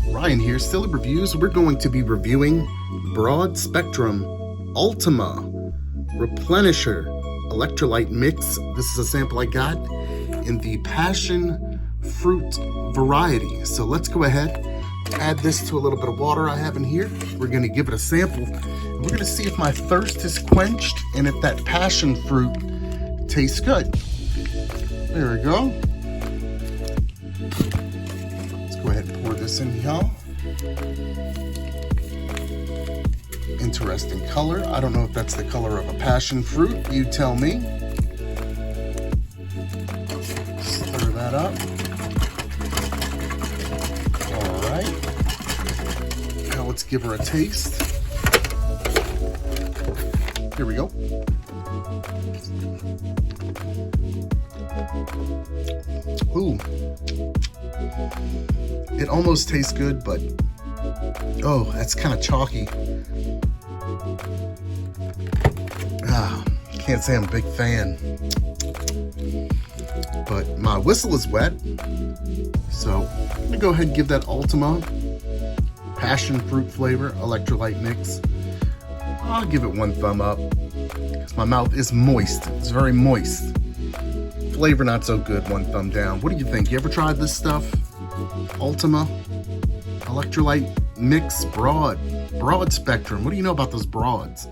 Ryan here, Silly Reviews. We're going to be reviewing Broad Spectrum Ultima Replenisher Electrolyte Mix. This is a sample I got in the passion fruit variety. So let's go ahead, add this to a little bit of water I have in here. We're going to give it a sample. And we're going to see if my thirst is quenched and if that passion fruit tastes good. There we go. Go ahead and pour this in, y'all. Interesting color. I don't know if that's the color of a passion fruit. You tell me. Stir that up. All right. Now let's give her a taste. Here we go. Ooh. It almost tastes good, but oh, that's kind of chalky. Can't say I'm a big fan, but my whistle is wet, so I'm gonna go ahead and give that Ultima passion fruit flavor electrolyte mix. I'll give it 1 thumb up because my mouth is moist. It's very moist. Flavor not so good, 1 thumb down. What do you think? You ever tried this stuff? Ultima Electrolyte Mix Broad Spectrum. What do you know about those broads?